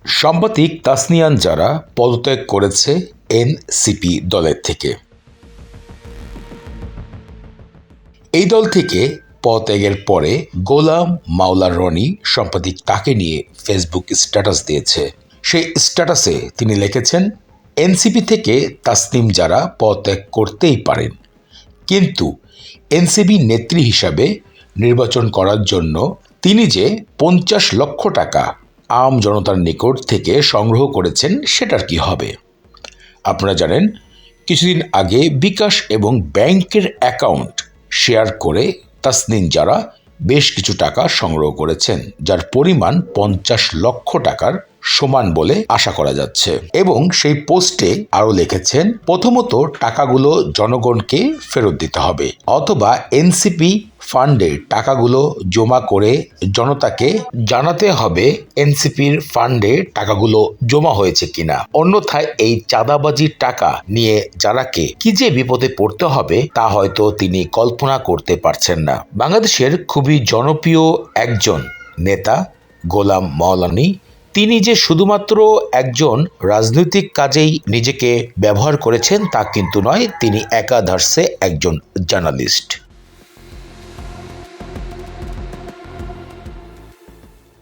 সাংবাদিক তাসনিয়ান যারা পদত্যাগ করেছে এনসিপি দলের থেকে। এই দল থেকে পদত্যাগের পরে গোলাম মাওলা রনি সাংবাদিক তাকে নিয়ে ফেসবুক স্ট্যাটাস দিয়েছে। সেই স্ট্যাটাসে তিনি লিখেছেন, এনসিপি থেকে তাসনিম যারা পদত্যাগ করতেই পারেন, কিন্তু এনসিপি নেত্রী হিসাবে নির্বাচন করার জন্য তিনি যে 50 লক্ষ টাকা আম জনতার নিকট থেকে সংগ্রহ করেছেন সেটার কি হবে? আপনারা জানেন, কিছুদিন আগে বিকাশ এবং ব্যাংকের অ্যাকাউন্ট শেয়ার করে তাসনিম যারা বেশ কিছু টাকা সংগ্রহ করেছেন, যার পরিমাণ 50 লক্ষ টাকার সমান বলে আশা করা যাচ্ছে। এবং সেই পোস্টে আরও লিখেছেন, প্রথমত টাকাগুলো জনগণকে ফেরত দিতে হবে, অথবা এনসিপি ফান্ডে টাকাগুলো জমা করে জনতাকে জানাতে হবে এনসিপির ফান্ডে টাকাগুলো জমা হয়েছে কিনা। অন্যথায় এই চাঁদাবাজির টাকা নিয়ে যারাকে কি যে বিপদে পড়তে হবে তা হয়তো তিনি কল্পনা করতে পারছেন না। বাংলাদেশের খুবই জনপ্রিয় একজন নেতা গোলাম মাওলানা, তিনি যে শুধুমাত্র একজন রাজনৈতিক কাজেই নিজেকে ব্যবহার করেছেন তা কিন্তু নয়, তিনি একাধারে একজন জার্নালিস্ট।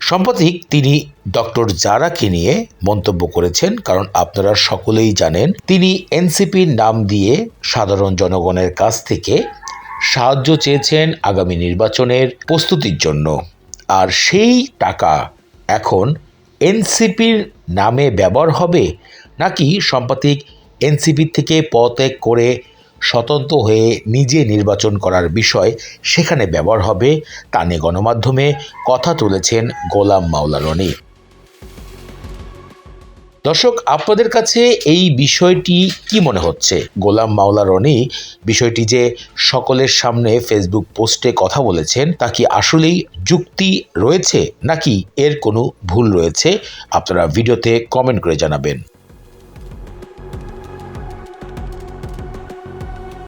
সাম্প্রতিক তিনি ডক্টর জারাকে নিয়ে মন্তব্য করেছেন, কারণ আপনারা সকলেই জানেন তিনি এনসিপির নাম দিয়ে সাধারণ জনগণের কাছ থেকে সাহায্য চেয়েছেন আগামী নির্বাচনের প্রস্তুতির জন্য। আর সেই টাকা এখন এনসিপির নামে ব্যবহার হবে, নাকি সাম্প্রতিক এনসিপি থেকে পদত্যাগ করে স্বতন্ত্র হয়ে নিজে নির্বাচন করার বিষয় সেখানে ব্যবহার হবে, তা নিয়ে গণমাধ্যমে কথা তুলেছেন গোলাম মাওলা রনি। দর্শক, আপনাদের কাছে এই বিষয়টি কি মনে হচ্ছে? গোলাম মাওলা রনি বিষয়টি যে সকলের সামনে ফেসবুক পোস্টে কথা বলেছেন, তা কি আসলেই যুক্তি রয়েছে নাকি এর কোনো ভুল রয়েছে? আপনারা ভিডিওতে কমেন্ট করে জানাবেন।